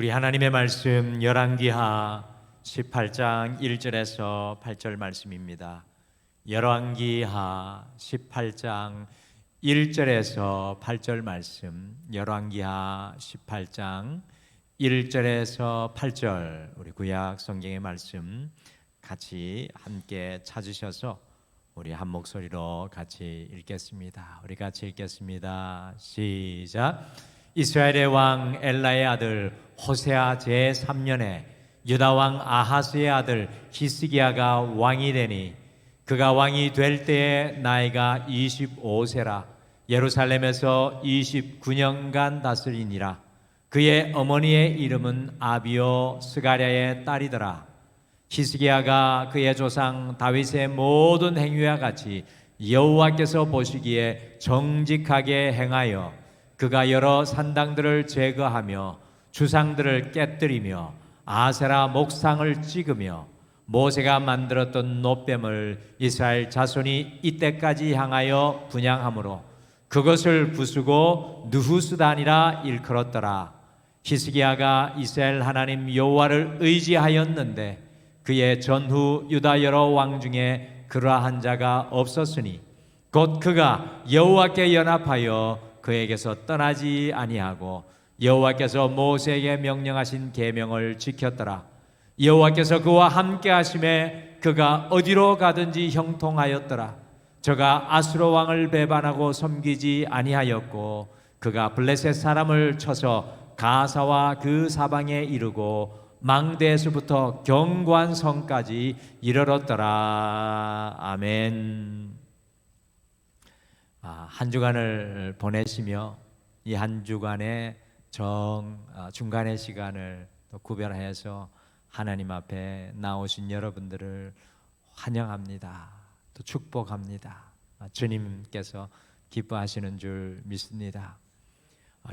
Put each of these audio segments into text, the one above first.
우리 하나님의 말씀 열왕기하 18장 1절에서 8절 말씀입니다. 열왕기하 18장 1절에서 8절 말씀, 열왕기하 18장 1절에서 8절, 우리 구약 성경의 말씀 같이 함께 찾으셔서 우리 한 목소리로 같이 읽겠습니다. 우리 같이 읽겠습니다. 시작. 이스라엘의 왕 엘라의 아들 호세아 제3년에 유다 왕 아하스의 아들 히스기야가 왕이 되니 그가 왕이 될 때에 나이가 25세라 예루살렘에서 29년간 다스리니라. 그의 어머니의 이름은 아비오 스가랴의 딸이더라. 히스기야가 그의 조상 다윗의 모든 행위와 같이 여호와께서 보시기에 정직하게 행하여 그가 여러 산당들을 제거하며 주상들을 깨뜨리며 아세라 목상을 찍으며 모세가 만들었던 놋뱀을 이스라엘 자손이 이때까지 향하여 분향하므로 그것을 부수고 느후스단이라 일컬었더라. 히스기야가 이스라엘 하나님 여호와를 의지하였는데 그의 전후 유다 여러 왕 중에 그러한 자가 없었으니 곧 그가 여호와께 연합하여 그에게서 떠나지 아니하고 여호와께서 모세에게 명령하신 계명을 지켰더라. 여호와께서 그와 함께 하심에 그가 어디로 가든지 형통하였더라. 저가 아수르 왕을 배반하고 섬기지 아니하였고 그가 블레셋 사람을 쳐서 가사와 그 사방에 이르고 망대에서부터 견고한 성까지 이르렀더라. 아멘. 한 주간을 보내시며 이 한 주간의 중간의 시간을 또 구별해서 하나님 앞에 나오신 여러분들을 환영합니다. 또 축복합니다. 주님께서 기뻐하시는 줄 믿습니다.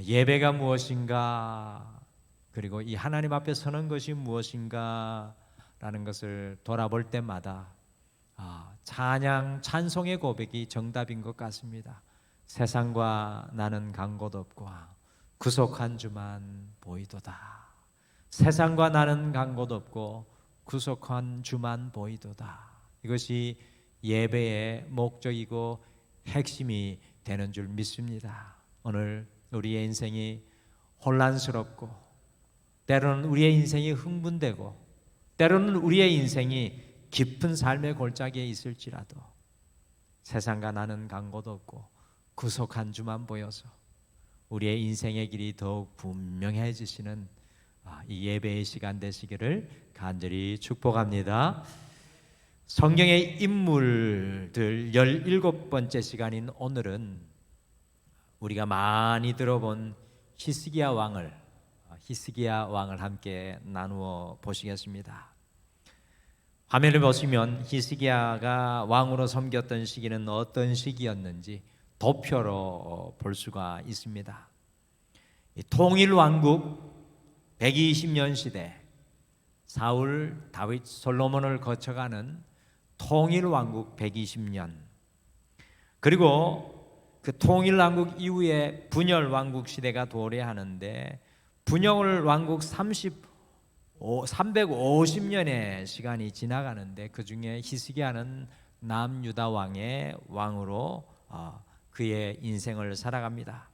예배가 무엇인가, 그리고 이 하나님 앞에 서는 것이 무엇인가 라는 것을 돌아볼 때마다 찬양, 찬송의 고백이 정답인 것 같습니다. 세상과 나는 간 곳 없고 구속한 주만 보이도다. 세상과 나는 간 곳 없고 구속한 주만 보이도다. 이것이 예배의 목적이고 핵심이 되는 줄 믿습니다. 오늘 우리의 인생이 혼란스럽고 때로는 우리의 인생이 흥분되고 때로는 우리의 인생이 깊은 삶의 골짜기에 있을지라도 세상과 나는 간 곳 없고 구속한 주만 보여서 우리의 인생의 길이 더욱 분명해지시는 이 예배의 시간 되시기를 간절히 축복합니다. 성경의 인물들 17번째 시간인 오늘은 우리가 많이 들어본 히스기야 왕을 함께 나누어 보시겠습니다. 화면을 보시면 히스기야가 왕으로 섬겼던 시기는 어떤 시기였는지 도표로 볼 수가 있습니다. 통일왕국 120년 시대, 사울, 다윗, 솔로몬을 거쳐가는 통일왕국 120년, 그리고 그 통일왕국 이후에 분열왕국 시대가 도래하는데 분열왕국 350년의 시간이 지나가는데 그 중에 히스기야는 남유다 왕의 왕으로 그의 인생을 살아갑니다.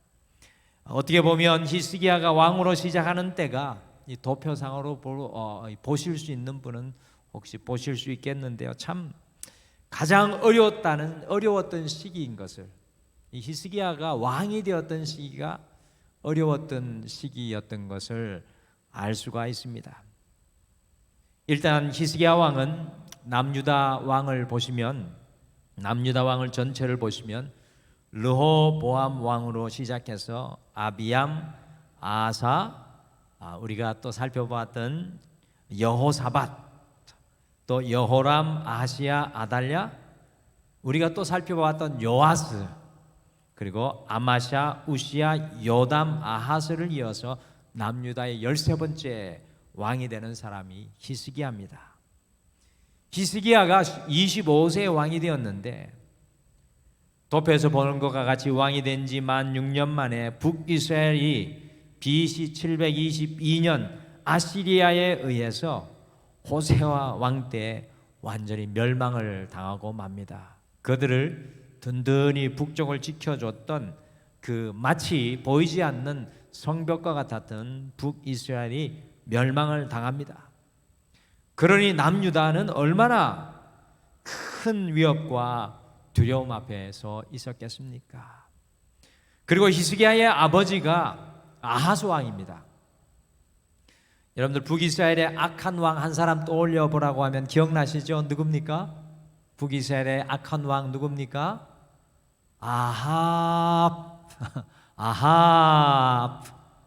어떻게 보면 히스기야가 왕으로 시작하는 때가 이 도표상으로 보실 수 있는 분은 혹시 보실 수 있겠는데요. 참 가장 어려웠던 시기인 것을, 이 히스기야가 왕이 되었던 시기가 어려웠던 시기였던 것을 알 수가 있습니다. 일단 히스기야 왕은 남유다 왕을 보시면, 남유다 왕을 전체를 보시면 르호보암 왕으로 시작해서 아비암, 아사, 우리가 또 살펴봤던 여호사밧, 또 여호람, 아하시야, 아달랴, 우리가 또 살펴봤던 요아스, 그리고 아마샤, 우시야, 요담, 아하스를 이어서 남유다의 13번째 왕이 되는 사람이 히스기야입니다. 히스기야가 25세의 왕이 되었는데 도표에서 보는 것과 같이 왕이 된 지 만 6년 만에 북이스라엘이 BC 722년 아시리아에 의해서 호세아 왕 때 완전히 멸망을 당하고 맙니다. 그들을 든든히 북쪽을 지켜줬던 그 마치 보이지 않는 성벽과 같았던 북이스라엘이 멸망을 당합니다. 그러니 남유다는 얼마나 큰 위협과 두려움 앞에서 있었겠습니까? 그리고 히스기야의 아버지가 아하스 왕입니다. 여러분들 북이스라엘의 악한 왕 한 사람 떠올려 보라고 하면 기억나시죠? 누굽니까? 북이스라엘의 악한 왕 누굽니까?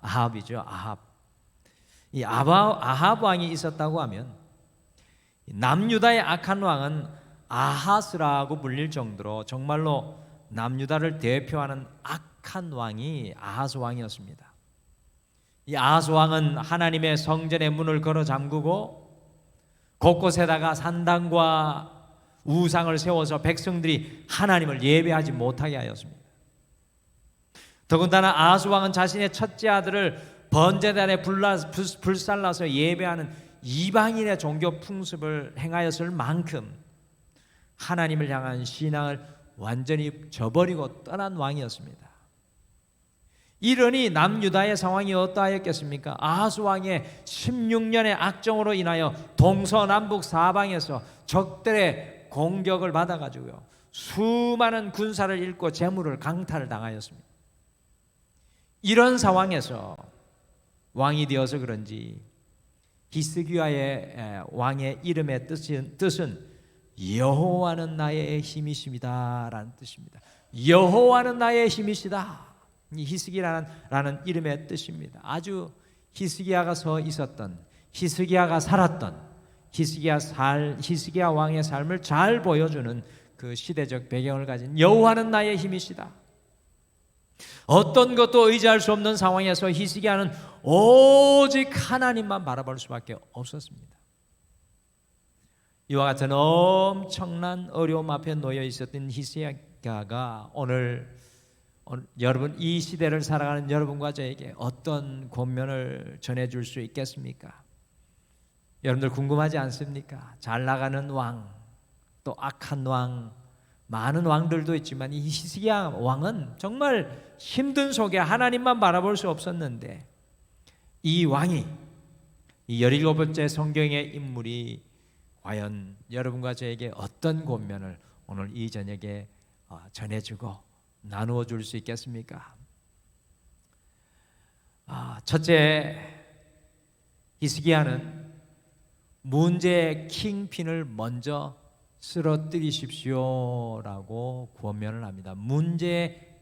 아합이죠. 이 아합 왕이 있었다고 하면 남유다의 악한 왕은 아하스라고 불릴 정도로 정말로 남유다를 대표하는 악한 왕이 아하스 왕이었습니다. 이 아하스 왕은 하나님의 성전의 문을 걸어 잠그고 곳곳에다가 산당과 우상을 세워서 백성들이 하나님을 예배하지 못하게 하였습니다. 더군다나 아하스 왕은 자신의 첫째 아들을 번제단에 불살라서 예배하는 이방인의 종교 풍습을 행하였을 만큼 하나님을 향한 신앙을 완전히 저버리고 떠난 왕이었습니다. 이러니 남유다의 상황이 어떠하였겠습니까? 아하스 왕의 16년의 악정으로 인하여 동서남북 사방에서 적들의 공격을 받아가지고요, 수많은 군사를 잃고 재물을 강탈을 당하였습니다. 이런 상황에서 왕이 되어서 그런지 히스기야의 왕의 이름의 뜻은 여호와는 나의 힘이십니다 라는 뜻입니다. 여호와는 나의 힘이시다. 이 히스기야라는 이름의 뜻입니다. 아주 히스기야가 서 있었던, 히스기야가 살았던, 히스기야 왕의 삶을 잘 보여주는 그 시대적 배경을 가진 여호와는 나의 힘이시다. 어떤 것도 의지할 수 없는 상황에서 히스기야는 오직 하나님만 바라볼 수밖에 없었습니다. 이와 같은 엄청난 어려움 앞에 놓여 있었던 히스기야가 오늘 여러분, 이 시대를 살아가는 여러분과 저에게 어떤 권면을 전해줄 수 있겠습니까? 여러분들 궁금하지 않습니까? 잘 나가는 왕, 또 악한 왕, 많은 왕들도 있지만 이 히스기야 왕은 정말 힘든 속에 하나님만 바라볼 수 없었는데, 이 왕이, 이 17번째 성경의 인물이 과연 여러분과 저에게 어떤 권면을 오늘 이 저녁에 전해주고 나누어 줄 수 있겠습니까? 첫째, 히스기야는 문제의 킹핀을 먼저 쓰러뜨리십시오라고 권면을 합니다. 문제의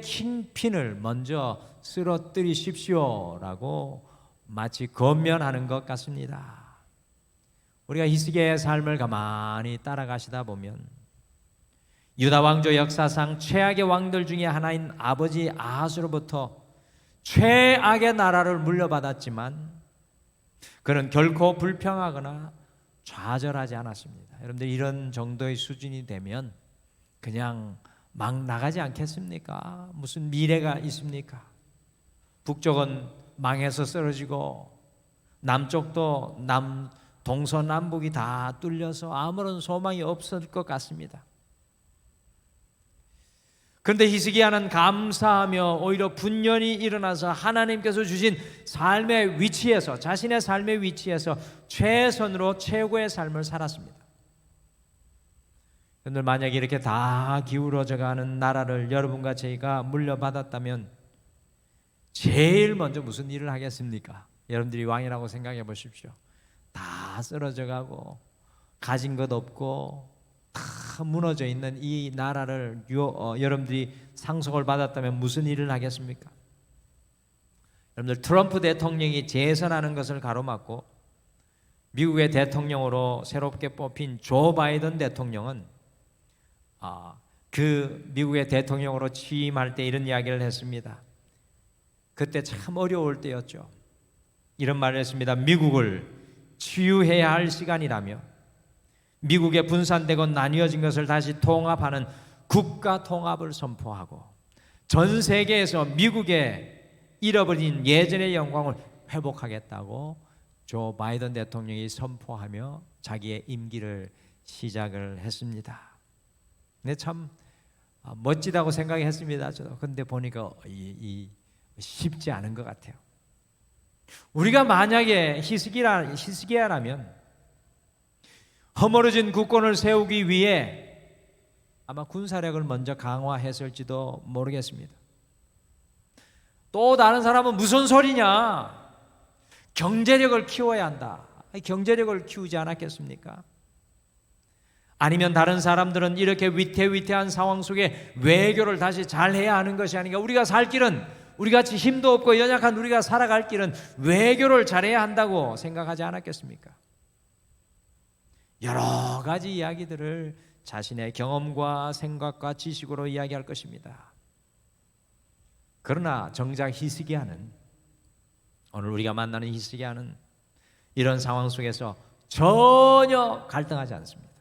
킹핀을 먼저 쓰러뜨리십시오라고 마치 권면하는 것 같습니다. 우리가 히스기야의 삶을 가만히 따라가시다 보면 유다 왕조 역사상 최악의 왕들 중에 하나인 아버지 아하스로부터 최악의 나라를 물려받았지만 그는 결코 불평하거나 좌절하지 않았습니다. 여러분들 이런 정도의 수준이 되면 그냥 막 나가지 않겠습니까? 무슨 미래가 있습니까? 북쪽은 망해서 쓰러지고 남쪽도 동서남북이 다 뚫려서 아무런 소망이 없을 것 같습니다. 그런데 히스기야는 감사하며 오히려 분연히 일어나서 하나님께서 주신 삶의 위치에서, 자신의 삶의 위치에서 최선으로 최고의 삶을 살았습니다. 여러분들 만약에 이렇게 다 기울어져 가는 나라를 여러분과 저희가 물려받았다면 제일 먼저 무슨 일을 하겠습니까? 여러분들이 왕이라고 생각해 보십시오. 다 쓰러져 가고 가진 것 없고 다 무너져 있는 이 나라를 여러분들이 상속을 받았다면 무슨 일을 하겠습니까? 여러분들 트럼프 대통령이 재선하는 것을 가로막고 미국의 대통령으로 새롭게 뽑힌 조 바이든 대통령은 그 미국의 대통령으로 취임할 때 이런 이야기를 했습니다. 그때 참 어려울 때였죠. 이런 말을 했습니다. 미국을 치유해야 할 시간이라며 미국의 분산되고 나뉘어진 것을 다시 통합하는 국가 통합을 선포하고 전 세계에서 미국의 잃어버린 예전의 영광을 회복하겠다고 조 바이든 대통령이 선포하며 자기의 임기를 시작을 했습니다. 근데 참 멋지다고 생각했습니다. 저도. 근데 보니까 쉽지 않은 것 같아요. 우리가 만약에 히스기야라면 허물어진 국권을 세우기 위해 아마 군사력을 먼저 강화했을지도 모르겠습니다. 또 다른 사람은 무슨 소리냐? 경제력을 키워야 한다. 경제력을 키우지 않았겠습니까? 아니면 다른 사람들은 이렇게 위태위태한 상황 속에 외교를 다시 잘해야 하는 것이 아닌가? 우리가 살 길은, 우리같이 힘도 없고 연약한 우리가 살아갈 길은 외교를 잘해야 한다고 생각하지 않았겠습니까? 여러 가지 이야기들을 자신의 경험과 생각과 지식으로 이야기할 것입니다. 그러나 정작 히스기야는, 오늘 우리가 만나는 히스기야는 이런 상황 속에서 전혀 갈등하지 않습니다.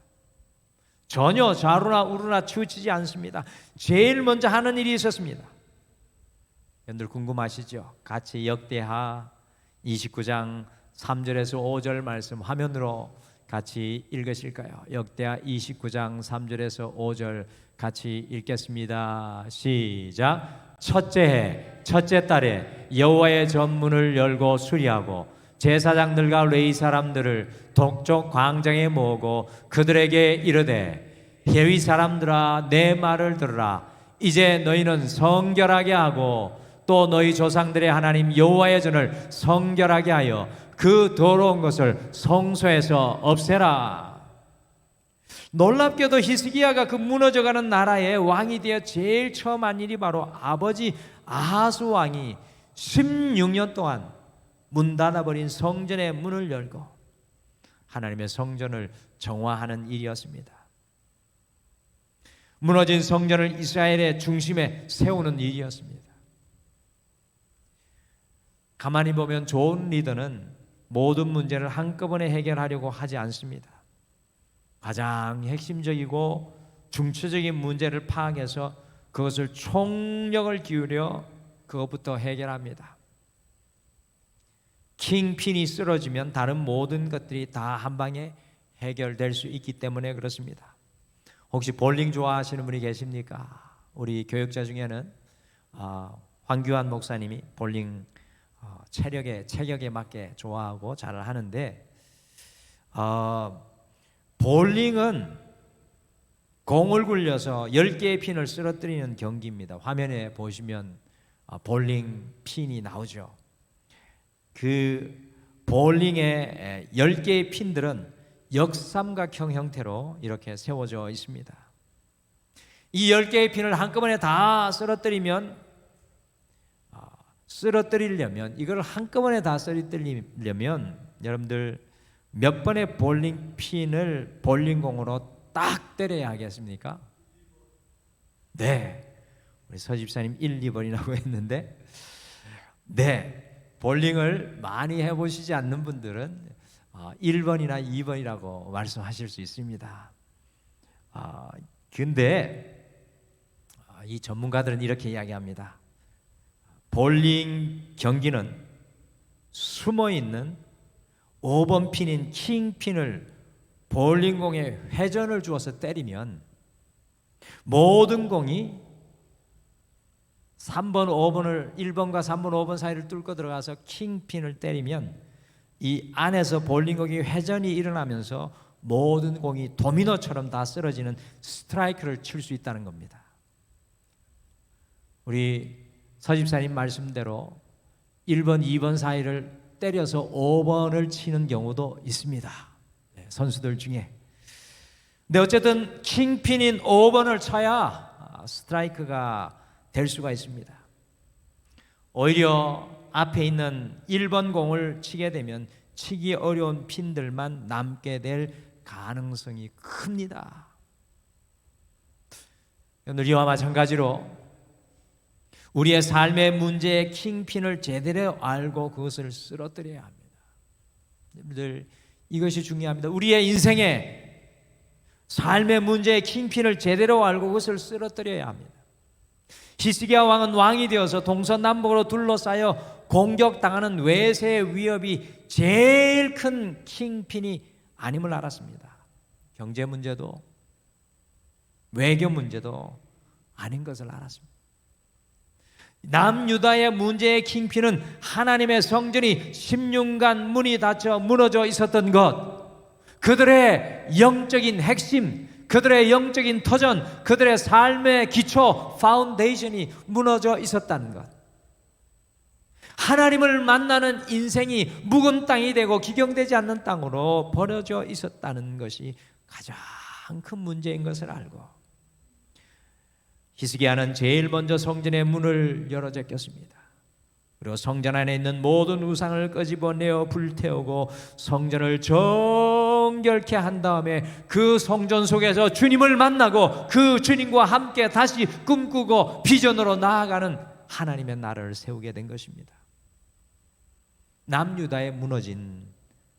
전혀 좌루나 우루나 치우치지 않습니다. 제일 먼저 하는 일이 있었습니다. 여러분들 궁금하시죠? 같이 역대하 29장 3절에서 5절 말씀 화면으로 같이 읽으실까요? 역대하 29장 3절에서 5절 같이 읽겠습니다. 시작. 첫째 해 첫째 달에 여호와의 전문을 열고 수리하고 제사장들과 레위 사람들을 동쪽 광장에 모으고 그들에게 이르되 레위 사람들아 내 말을 들으라. 이제 너희는 성결하게 하고 또 너희 조상들의 하나님 여호와의 전을 성결하게 하여 그 더러운 것을 성소에서 없애라. 놀랍게도 히스기야가 그 무너져가는 나라의 왕이 되어 제일 처음 한 일이 바로 아버지 아하스 왕이 16년 동안 문 닫아버린 성전의 문을 열고 하나님의 성전을 정화하는 일이었습니다. 무너진 성전을 이스라엘의 중심에 세우는 일이었습니다. 가만히 보면 좋은 리더는 모든 문제를 한꺼번에 해결하려고 하지 않습니다. 가장 핵심적이고 중추적인 문제를 파악해서 그것을 총력을 기울여 그것부터 해결합니다. 킹핀이 쓰러지면 다른 모든 것들이 다 한 방에 해결될 수 있기 때문에 그렇습니다. 혹시 볼링 좋아하시는 분이 계십니까? 우리 교육자 중에는 황규환 목사님이 볼링 체격에 맞게 좋아하고 잘 하는데 볼링은 공을 굴려서 10개의 핀을 쓰러뜨리는 경기입니다. 화면에 보시면 볼링 핀이 나오죠. 그 볼링의 10개의 핀들은 역삼각형 형태로 이렇게 세워져 있습니다. 이 10개의 핀을 한꺼번에 다 쓰러뜨리려면 이걸 한꺼번에 다 쓰러뜨리려면 여러분들 몇 번의 볼링 핀을 볼링공으로 딱 때려야 하겠습니까? 네, 우리 서집사님 1, 2번이라고 했는데 네, 볼링을 많이 해보시지 않는 분들은 1번이나 2번이라고 말씀하실 수 있습니다. 근데 이 전문가들은 이렇게 이야기합니다. 볼링 경기는 숨어있는 5번 핀인 킹핀을 볼링공에 회전을 주어서 때리면 모든 공이 3번, 5번을 1번과 3번, 5번 사이를 뚫고 들어가서 킹핀을 때리면 이 안에서 볼링공이 회전이 일어나면서 모든 공이 도미노처럼 다 쓰러지는 스트라이크를 칠 수 있다는 겁니다. 우리 서집사님 말씀대로 1번, 2번 사이를 때려서 5번을 치는 경우도 있습니다. 선수들 중에. 근데 어쨌든 킹핀인 5번을 쳐야 스트라이크가 될 수가 있습니다. 오히려 앞에 있는 1번 공을 치게 되면 치기 어려운 핀들만 남게 될 가능성이 큽니다. 오늘 이와 마찬가지로 우리의 삶의 문제의 킹핀을 제대로 알고 그것을 쓰러뜨려야 합니다. 여러분들 이것이 중요합니다. 우리의 인생에 삶의 문제의 킹핀을 제대로 알고 그것을 쓰러뜨려야 합니다. 히스기야 왕은 왕이 되어서 동서남북으로 둘러싸여 공격당하는 외세의 위협이 제일 큰 킹핀이 아님을 알았습니다. 경제 문제도 외교 문제도 아닌 것을 알았습니다. 남유다의 문제의 킹핀은 하나님의 성전이 10년간 문이 닫혀 무너져 있었던 것, 그들의 영적인 핵심, 그들의 영적인 터전, 그들의 삶의 기초, 파운데이션이 무너져 있었다는 것, 하나님을 만나는 인생이 묵은 땅이 되고 기경되지 않는 땅으로 버려져 있었다는 것이 가장 큰 문제인 것을 알고, 히스기야는 제일 먼저 성전의 문을 열어 제꼈습니다. 그리고 성전 안에 있는 모든 우상을 끄집어내어 불태우고 성전을 정결케 한 다음에 그 성전 속에서 주님을 만나고 그 주님과 함께 다시 꿈꾸고 비전으로 나아가는 하나님의 나라를 세우게 된 것입니다. 남유다에 무너진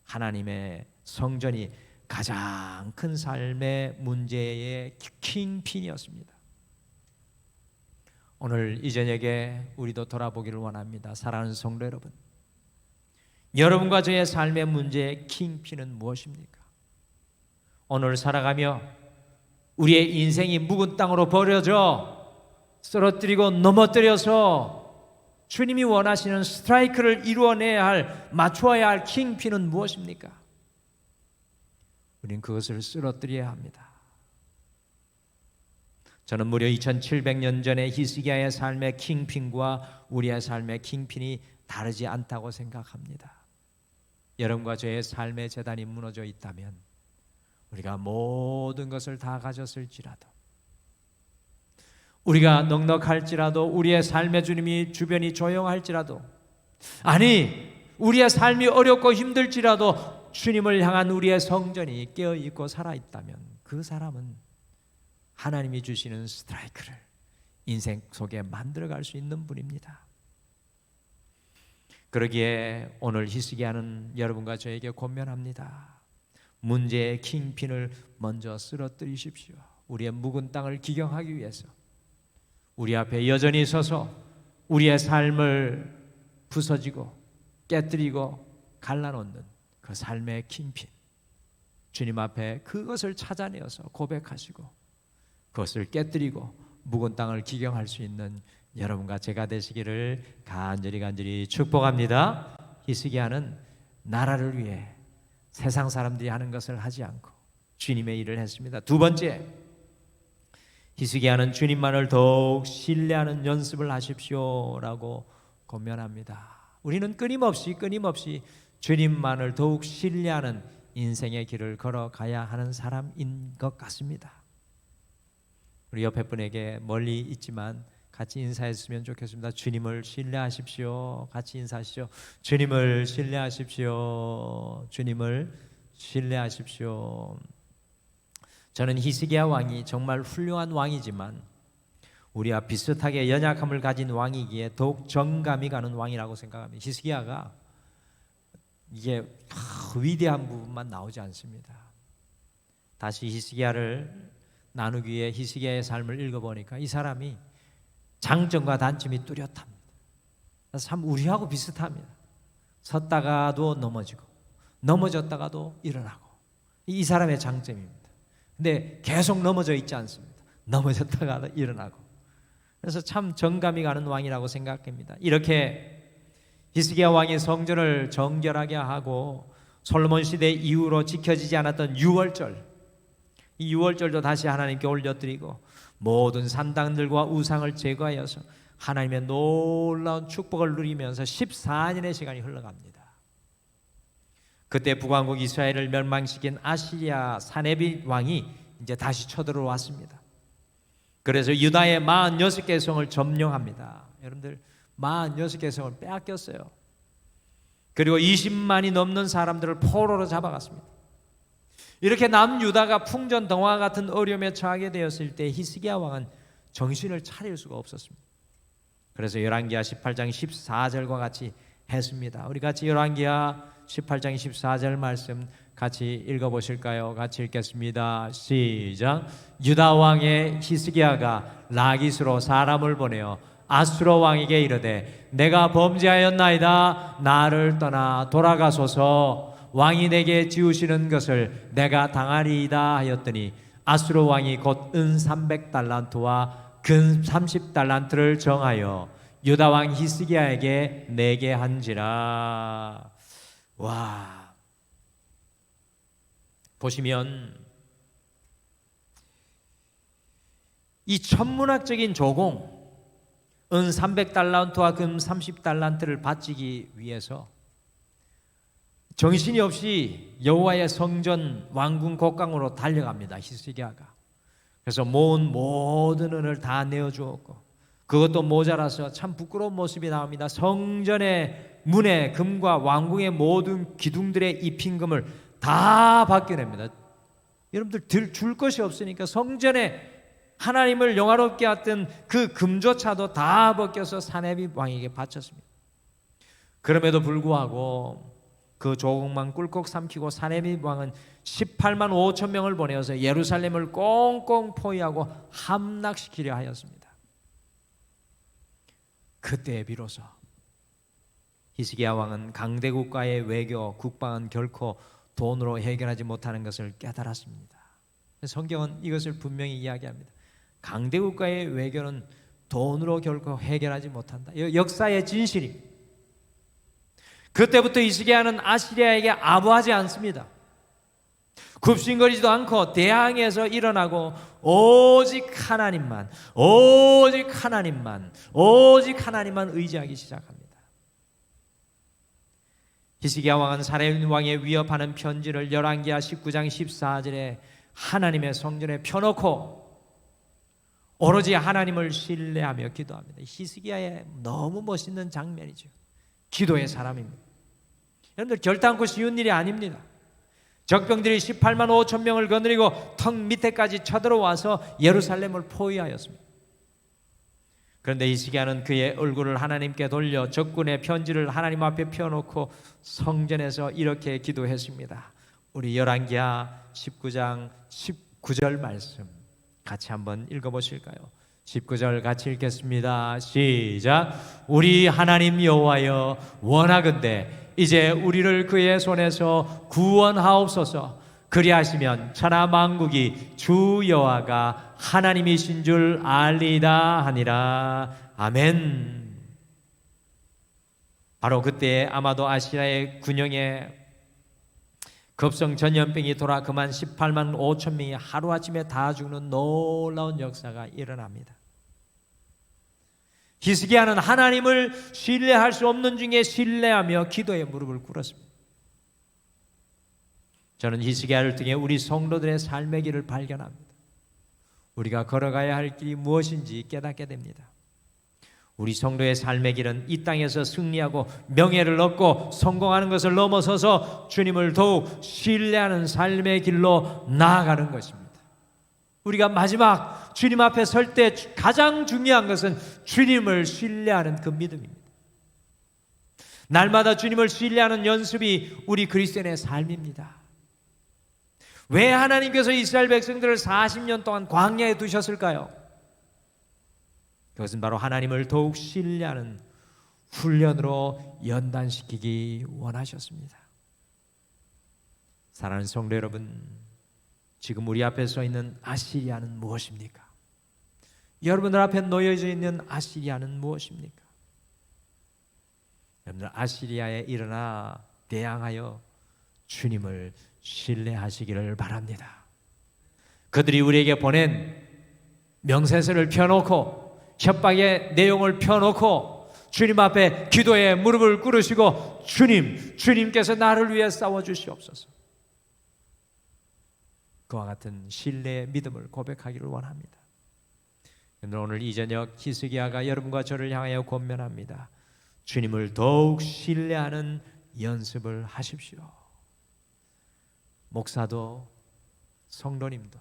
하나님의 성전이 가장 큰 삶의 문제의 킹핀이었습니다. 오늘 이 저녁에 우리도 돌아보기를 원합니다. 사랑하는 성도 여러분, 여러분과 저의 삶의 문제의 킹핀은 무엇입니까? 오늘 살아가며 우리의 인생이 묵은 땅으로 버려져 쓰러뜨리고 넘어뜨려서 주님이 원하시는 스트라이크를 이루어내야 할, 맞추어야 할 킹핀은 무엇입니까? 우린 그것을 쓰러뜨려야 합니다. 저는 무려 2700년 전에 히스기야의 삶의 킹핀과 우리의 삶의 킹핀이 다르지 않다고 생각합니다. 여러분과 저의 삶의 재단이 무너져 있다면 우리가 모든 것을 다 가졌을지라도, 우리가 넉넉할지라도, 우리의 삶의 주님이 주변이 조용할지라도, 아니 우리의 삶이 어렵고 힘들지라도 주님을 향한 우리의 성전이 깨어있고 살아있다면 그 사람은 하나님이 주시는 스트라이크를 인생 속에 만들어갈 수 있는 분입니다. 그러기에 오늘 히스기야는 여러분과 저에게 권면합니다. 문제의 킹핀을 먼저 쓰러뜨리십시오. 우리의 묵은 땅을 기경하기 위해서 우리 앞에 여전히 서서 우리의 삶을 부서지고 깨뜨리고 갈라놓는 그 삶의 킹핀, 주님 앞에 그것을 찾아내어서 고백하시고 그것을 깨뜨리고 묵은 땅을 기경할 수 있는 여러분과 제가 되시기를 간절히 축복합니다. 히스기야는 나라를 위해 세상 사람들이 하는 것을 하지 않고 주님의 일을 했습니다. 두 번째, 히스기야는 주님만을 더욱 신뢰하는 연습을 하십시오라고 권면합니다. 우리는 끊임없이 주님만을 더욱 신뢰하는 인생의 길을 걸어가야 하는 사람인 것 같습니다. 우리 옆에 분에게 멀리 있지만 같이 인사했으면 좋겠습니다. 주님을 신뢰하십시오. 같이 인사하시죠. 주님을 신뢰하십시오. 주님을 신뢰하십시오. 저는 히스기야 왕이 정말 훌륭한 왕이지만 우리와 비슷하게 연약함을 가진 왕이기에 더욱 정감이 가는 왕이라고 생각합니다. 히스기야가 이게 위대한 부분만 나오지 않습니다. 다시 히스기야를 나누기 위해 히스기야의 삶을 읽어보니까 이 사람이 장점과 단점이 뚜렷합니다. 참 우리하고 비슷합니다. 섰다가도 넘어지고 넘어졌다가도 일어나고, 이 사람의 장점입니다. 근데 계속 넘어져 있지 않습니다. 넘어졌다가도 일어나고. 그래서 참 정감이 가는 왕이라고 생각합니다. 이렇게 히스기야 왕이 성전을 정결하게 하고 솔로몬 시대 이후로 지켜지지 않았던 유월절, 이 유월절도 다시 하나님께 올려드리고 모든 산당들과 우상을 제거하여서 하나님의 놀라운 축복을 누리면서 14년의 시간이 흘러갑니다. 그때 북왕국 이스라엘을 멸망시킨 아시리아 사네빗 왕이 이제 다시 쳐들어왔습니다. 그래서 유다의 46개 성을 점령합니다. 여러분들 46개 성을 빼앗겼어요. 그리고 20만이 넘는 사람들을 포로로 잡아갔습니다. 이렇게 남유다가 풍전등화 같은 어려움에 처하게 되었을 때 히스기야 왕은 정신을 차릴 수가 없었습니다. 그래서 열왕기하 18장 14절과 같이 했습니다. 우리 같이 열왕기하 18장 14절 말씀 같이 읽어보실까요? 같이 읽겠습니다. 시작. 유다 왕의 히스기야가 라기스로 사람을 보내어 아수르 왕에게 이르되 내가 범죄하였나이다. 나를 떠나 돌아가소서. 왕이 내게 지우시는 것을 내가 당하리이다 하였더니 아수르 왕이 곧 은 300달란트와 금 30달란트를 정하여 유다 왕 히스기야에게 내게 한지라. 와, 보시면 이 천문학적인 조공, 은 300달란트와 금 30달란트를 바치기 위해서 정신이 없이 여호와의 성전 왕궁 곡강으로 달려갑니다. 히스기야가. 그래서 모은 모든 은을 다 내어주었고, 그것도 모자라서 참 부끄러운 모습이 나옵니다. 성전의 문에 금과 왕궁의 모든 기둥들의 입힌금을 다 벗겨냅니다. 여러분들 줄 것이 없으니까 성전에 하나님을 영화롭게 했던 그 금조차도 다 벗겨서 사네립 왕에게 바쳤습니다. 그럼에도 불구하고 그 조공만 꿀꺽 삼키고 사네립 왕은 18만 5천 명을 보내어서 예루살렘을 꽁꽁 포위하고 함락시키려 하였습니다. 그때 비로소 히스기야 왕은 강대국가의 외교, 국방은 결코 돈으로 해결하지 못하는 것을 깨달았습니다. 성경은 이것을 분명히 이야기합니다. 강대국가의 외교는 돈으로 결코 해결하지 못한다. 역사의 진실입니다. 그때부터 히스기야는 아시리아에게 아부하지 않습니다. 굽신거리지도 않고 대항해서 일어나고 오직 하나님만 의지하기 시작합니다. 히스기야 왕은 사내립 왕에 위협하는 편지를 열왕기하 19장 14절에 하나님의 성전에 펴놓고 오로지 하나님을 신뢰하며 기도합니다. 히스기야의 너무 멋있는 장면이죠. 기도의 사람입니다. 여러분들 결단코 쉬운 일이 아닙니다. 적병들이 18만 5천 명을 거느리고 턱 밑에까지 쳐들어와서 예루살렘을 포위하였습니다. 그런데 히스기야는 그의 얼굴을 하나님께 돌려 적군의 편지를 하나님 앞에 펴놓고 성전에서 이렇게 기도했습니다. 우리 열왕기하 19장 19절 말씀 같이 한번 읽어보실까요? 19절 같이 읽겠습니다. 시작. 우리 하나님 여호와여, 원하건대 이제 우리를 그의 손에서 구원하옵소서. 그리하시면 천하 만국이 주 여호와가 하나님이신 줄 알리이다 하니라. 아멘. 바로 그때 아마도 아시리아의 군영에 급성 전염병이 돌아 그만 18만 5천 명이 하루아침에 다 죽는 놀라운 역사가 일어납니다. 히스기야는 하나님을 신뢰할 수 없는 중에 신뢰하며 기도에 무릎을 꿇었습니다. 저는 히스기야를 통해 우리 성도들의 삶의 길을 발견합니다. 우리가 걸어가야 할 길이 무엇인지 깨닫게 됩니다. 우리 성도의 삶의 길은 이 땅에서 승리하고 명예를 얻고 성공하는 것을 넘어서서 주님을 더욱 신뢰하는 삶의 길로 나아가는 것입니다. 우리가 마지막 주님 앞에 설 때 가장 중요한 것은 주님을 신뢰하는 그 믿음입니다. 날마다 주님을 신뢰하는 연습이 우리 그리스도인의 삶입니다. 왜 하나님께서 이스라엘 백성들을 40년 동안 광야에 두셨을까요? 그것은 바로 하나님을 더욱 신뢰하는 훈련으로 연단시키기 원하셨습니다. 사랑하는 성도 여러분, 지금 우리 앞에 서 있는 아시리아는 무엇입니까? 여러분들 앞에 놓여져 있는 아시리아는 무엇입니까? 여러분들 아시리아에 일어나 대항하여 주님을 신뢰하시기를 바랍니다. 그들이 우리에게 보낸 명세서를 펴놓고 협박의 내용을 펴놓고 주님 앞에 기도에 무릎을 꿇으시고 주님께서 나를 위해 싸워주시옵소서. 그와 같은 신뢰의 믿음을 고백하기를 원합니다. 오늘 이 저녁 히스기야가 여러분과 저를 향하여 권면합니다. 주님을 더욱 신뢰하는 연습을 하십시오. 목사도 성도님도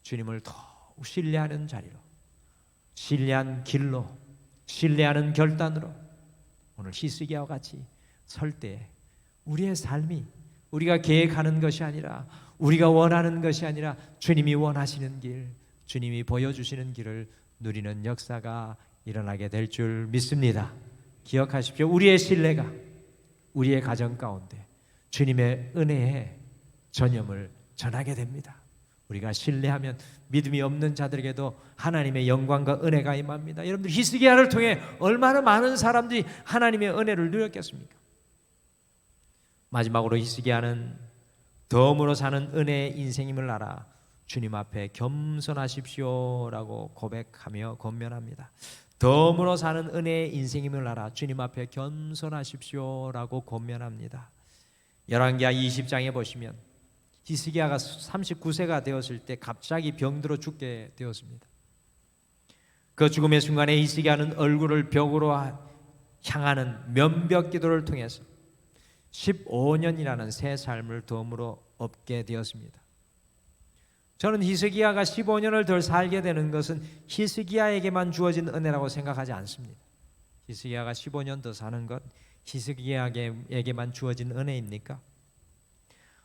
주님을 더욱 신뢰하는 자리로, 신뢰한 길로, 신뢰하는 결단으로 오늘 히스기야와 같이 설 때 우리의 삶이 우리가 계획하는 것이 아니라 우리가 원하는 것이 아니라 주님이 원하시는 길, 주님이 보여주시는 길을 누리는 역사가 일어나게 될 줄 믿습니다. 기억하십시오. 우리의 신뢰가 우리의 가정 가운데 주님의 은혜의 전염을 전하게 됩니다. 우리가 신뢰하면 믿음이 없는 자들에게도 하나님의 영광과 은혜가 임합니다. 여러분들 히스기야를 통해 얼마나 많은 사람들이 하나님의 은혜를 누렸겠습니까? 마지막으로 히스기야는 덤으로 사는 은혜의 인생임을 알아 주님 앞에 겸손하십시오라고 고백하며 권면합니다. 덤으로 사는 은혜의 인생임을 알아 주님 앞에 겸손하십시오라고 권면합니다. 열왕기하 20장에 보시면 히스기야가 39세가 되었을 때 갑자기 병들어 죽게 되었습니다. 그 죽음의 순간에 히스기야는 얼굴을 벽으로 향하는 면벽 기도를 통해서 15년이라는 새 삶을 덤으로 얻게 되었습니다. 저는 히스기야가 15년을 더 살게 되는 것은 히스기야에게만 주어진 은혜라고 생각하지 않습니다. 히스기야가 15년 더 사는 것 히스기야에게만 주어진 은혜입니까?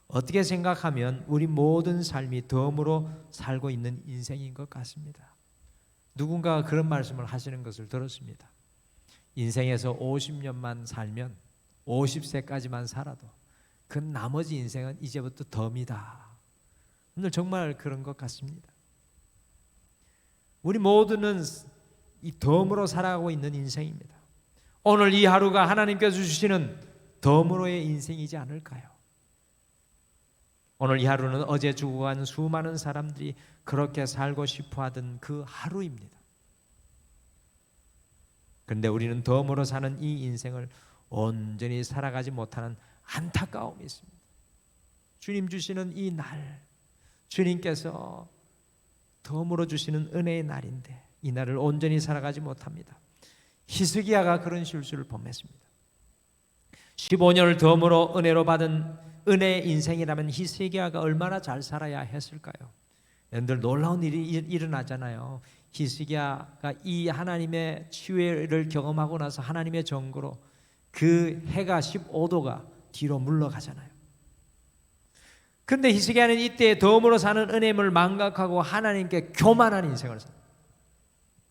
어떻게 생각하면 우리 모든 삶이 덤으로 살고 있는 인생인 것 같습니다. 누군가가 그런 말씀을 하시는 것을 들었습니다. 인생에서 50년만 살면 50세까지만 살아도 그 나머지 인생은 이제부터 덤이다. 오늘 정말 그런 것 같습니다. 우리 모두는 이 덤으로 살아가고 있는 인생입니다. 오늘 이 하루가 하나님께서 주시는 덤으로의 인생이지 않을까요? 오늘 이 하루는 어제 죽어간 수많은 사람들이 그렇게 살고 싶어하던 그 하루입니다. 그런데 우리는 덤으로 사는 이 인생을 온전히 살아가지 못하는 안타까움이 있습니다. 주님 주시는 이 날, 주님께서 덤으로 주시는 은혜의 날인데 이 날을 온전히 살아가지 못합니다. 히스기야가 그런 실수를 범했습니다. 15년을 덤으로 은혜로 받은 은혜의 인생이라면 히스기야가 얼마나 잘 살아야 했을까요? 여러분들 놀라운 일이 일어나잖아요. 히스기야가 이 하나님의 치유를 경험하고 나서 하나님의 정거로 그 해가 15도가 뒤로 물러가잖아요. 그런데 히스기야는 이때 덤으로 사는 은혜임을 망각하고 하나님께 교만한 인생을 삽니다.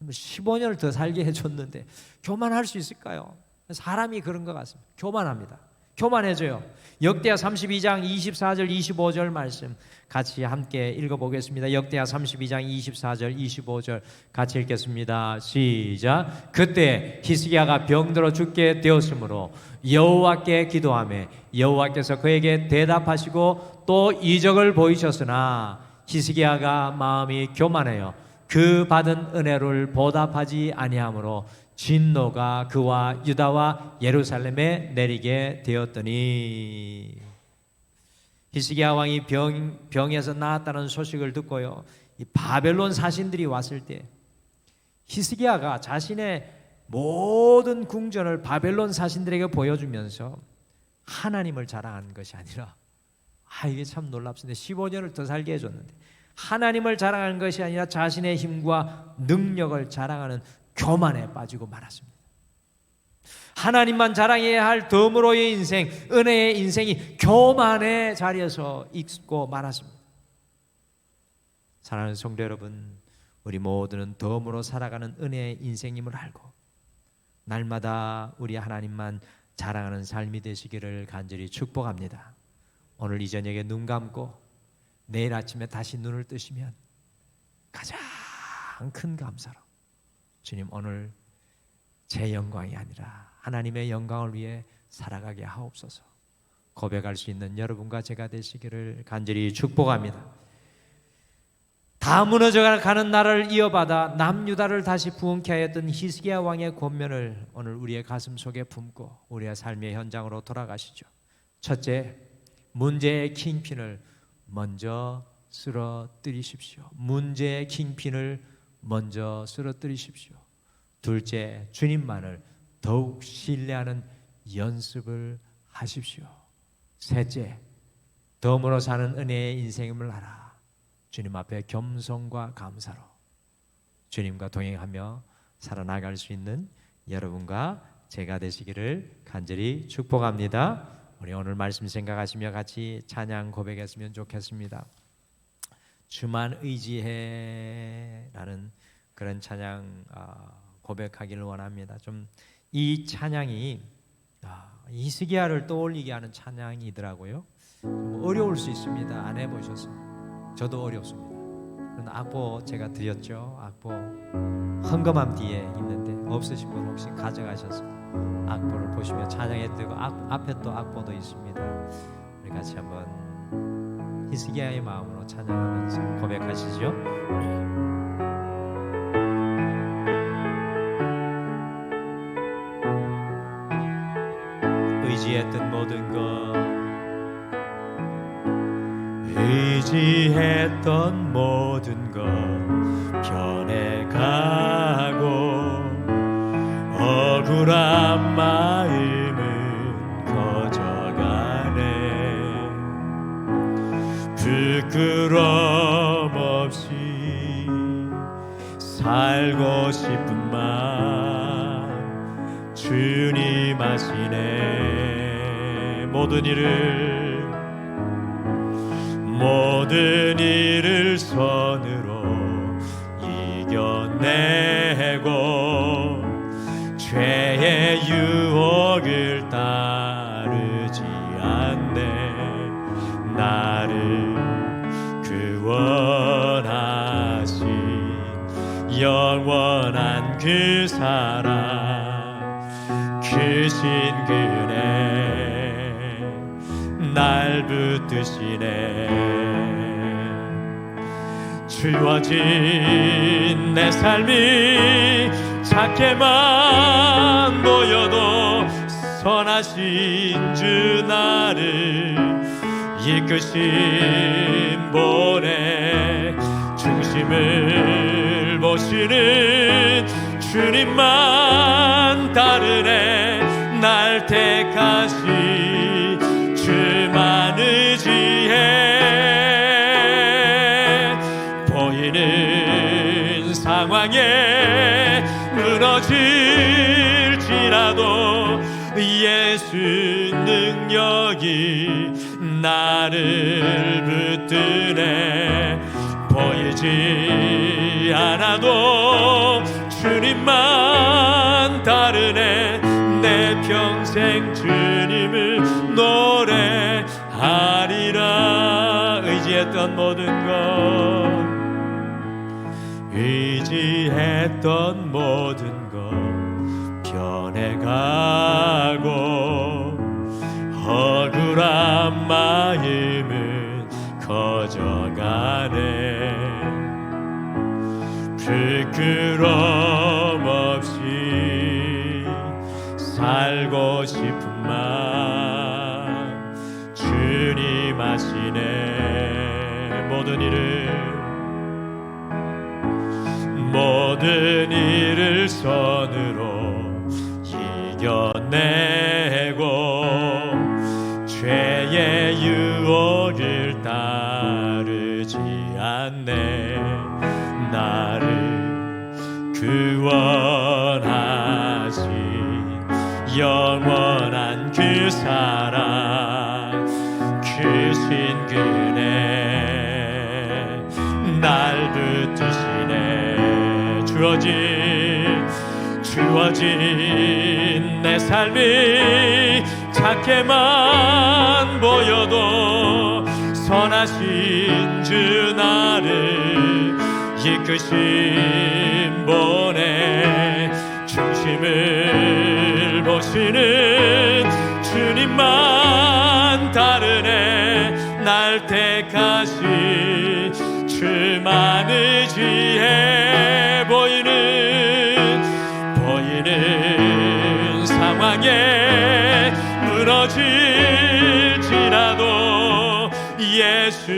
15년을 더 살게 해줬는데 교만할 수 있을까요? 사람이 그런 것 같습니다. 교만합니다. 교만해져요. 역대하 32장 24절 25절 말씀 같이 함께 읽어보겠습니다. 역대하 32장 24절 25절 같이 읽겠습니다. 시작. 그때 히스기야가 병들어 죽게 되었으므로 여호와께 기도하며 여호와께서 그에게 대답하시고 또 이적을 보이셨으나 히스기야가 마음이 교만하여 그 받은 은혜를 보답하지 아니하므로 진노가 그와 유다와 예루살렘에 내리게 되었더니 히스기야 왕이 병에서 나았다는 소식을 듣고요, 이 바벨론 사신들이 왔을 때 히스기야가 자신의 모든 궁전을 바벨론 사신들에게 보여주면서 하나님을 자랑한 것이 아니라 이게 참 놀랍습니다. 15년을 더 살게 해줬는데 하나님을 자랑하는 것이 아니라 자신의 힘과 능력을 자랑하는 교만에 빠지고 말았습니다. 하나님만 자랑해야 할 덤으로의 인생, 은혜의 인생이 교만의 자리에서 있고 말았습니다. 사랑하는 성도 여러분, 우리 모두는 덤으로 살아가는 은혜의 인생임을 알고 날마다 우리 하나님만 자랑하는 삶이 되시기를 간절히 축복합니다. 오늘 이 저녁에 눈 감고 내일 아침에 다시 눈을 뜨시면 가장 큰 감사로 주님, 오늘 제 영광이 아니라 하나님의 영광을 위해 살아가게 하옵소서 고백할 수 있는 여러분과 제가 되시기를 간절히 축복합니다. 다 무너져가는 나라를 이어받아 남유다를 다시 부흥케 하였던 히스기야 왕의 권면을 오늘 우리의 가슴 속에 품고 우리의 삶의 현장으로 돌아가시죠. 첫째, 문제의 킹핀을 먼저 쓰러뜨리십시오. 문제의 킹핀을 먼저 쓰러뜨리십시오. 둘째, 주님만을 더욱 신뢰하는 연습을 하십시오. 셋째, 덤으로 사는 은혜의 인생임을 알아 주님 앞에 겸손과 감사로 주님과 동행하며 살아나갈 수 있는 여러분과 제가 되시기를 간절히 축복합니다. 우리 오늘 말씀 생각하시며 같이 찬양 고백했으면 좋겠습니다. 주만 의지해 라는 그런 찬양 고백하기를 원합니다. 좀 이 찬양이 히스기야를 떠올리게 하는 찬양이더라고요. 좀 어려울 수 있습니다. 안 해보셔서. 저도 어렵습니다. 그런 악보 제가 드렸죠. 악보 헌금함 뒤에 있는데 없으신 분 혹시 가져가셔서 악보를 보시면 찬양에 들고 앞에 또 악보도 있습니다. 우리 같이 한번 히스기야의 마음으로 찬양하면서 고백하시죠. 의지했던 모든 것, 의지했던 모든 것 변해가고 억울한 마음은 커져가네. 부끄럼 없이 살고 싶은 맘 주님 아시네. 모든 일을 손으로 이겨내고 죄의 유혹을 따르지 않네. 나를 구원하신 영원한 그 사랑 크신 그네 날 붙드시네. 주어진 내 삶이 작게만 보여도 선하신 주 나를 이끄신 보내. 중심을 보시는 주님만 다르네. 날 택하시 주만 의지해. 보이는 상황에 무너질지라도 예수 능력이 나를 붙드네. 보이지 않아도 주님만 다르네. 내 평생 주님을 노래하리라. 의지했던 모든 것, 의지했던 모든 것 변해가고 억울한 마음은 커져가네. 부끄럼 없이 살고 싶은 마음 주님 아시네. 모든 일을 손으로 이겨내고 죄의 유혹을 따르지 않네. 나를 구원하신 영원한 그 사랑 크신 그네 날 붙드시네. 주어진 내 삶이 작게만 보여도 선하신 주 나를 이끄신 보내. 중심을 보시는 주님만 다르네. 날 택하신 주만 의지해. 보이는 상황에 무너질지라도 예수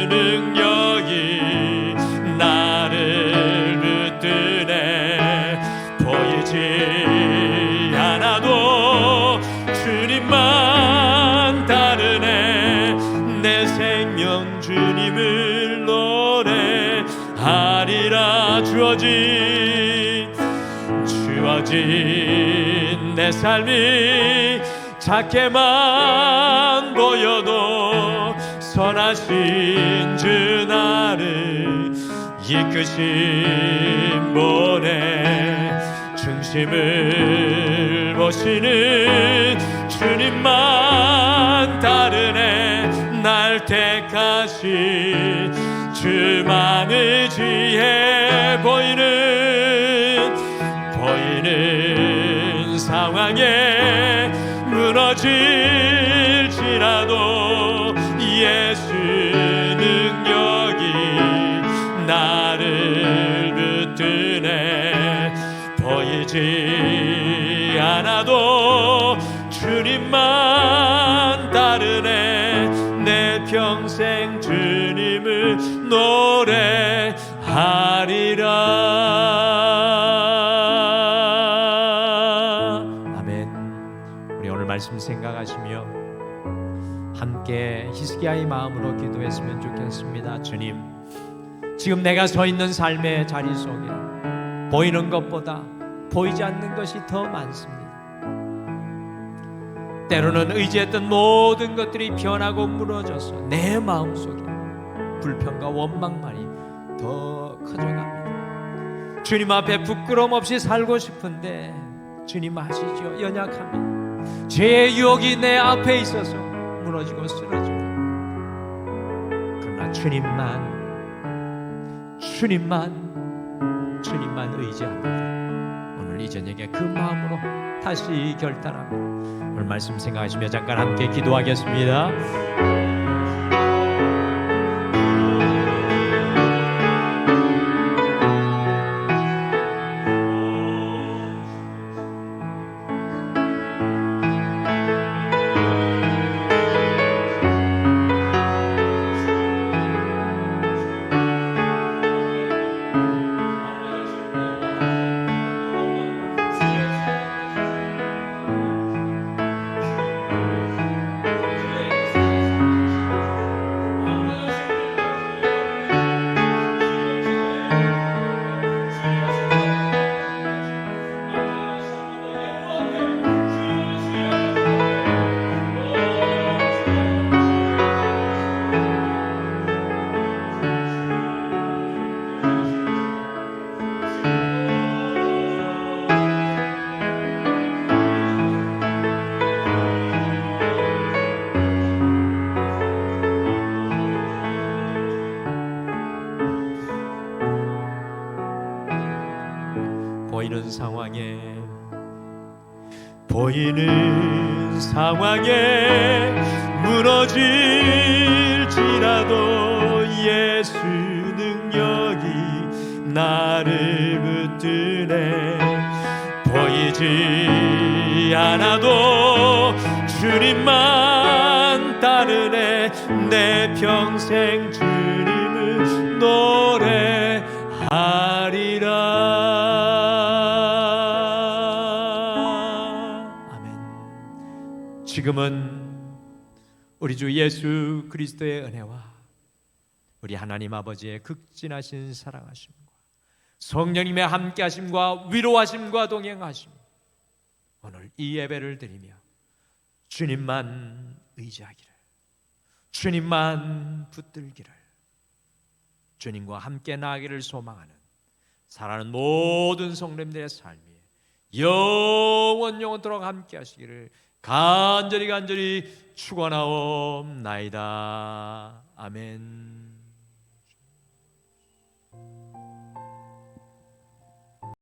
능력이 나를 붙드네. 보이지 않아도 주님만 다르네. 내 생명 주님을 노래하리라. 주어진 주어진 내 삶이 작게만 보여도 선하신 주 나를 이끄신 분의 중심을 보시는 주님만 다르네. 날 택하신 주만 의지해 보이는 상황에 무너질지라도 예수 능력이 나를 붙드네. 보이지 않아도 주님만 다르네. 내 평생 주님을 노래하리라. 아멘. 우리 오늘 말씀 생각하시며 함께 히스기야의 마음으로 기도했으면 좋겠습니다. 주님, 지금 내가 서 있는 삶의 자리 속에 보이는 것보다 보이지 않는 것이 더 많습니다. 때로는 의지했던 모든 것들이 변하고 무너져서 내 마음속에 불평과 원망만이 더 커져갑니다. 주님 앞에 부끄러움 없이 살고 싶은데 주님 아시죠? 연약합니다. 죄의 유혹이 내 앞에 있어서 무너지고 쓰러집니다. 그러나 주님만 의지합니다. 오늘 이 저녁에 그 마음으로 다시 결단합니다. 오늘 말씀 생각하시며 잠깐 함께 기도하겠습니다. 보이는 상황에 무너질지라도 예수 능력이 나를 붙드네. 보이지 않아도 주님만 따르네. 내 평생 주님을 노래하리라. 지금은 우리 주 예수 그리스도의 은혜와 우리 하나님 아버지의 극진하신 사랑하심과 성령님의 함께하심과 위로하심과 동행하심, 오늘 이 예배를 드리며 주님만 의지하기를, 주님만 붙들기를, 주님과 함께 나아가기를 소망하는 사랑하는 모든 성도님들의 삶이 영원토록 함께 하시기를 간절히 축원하옵나이다. 아멘.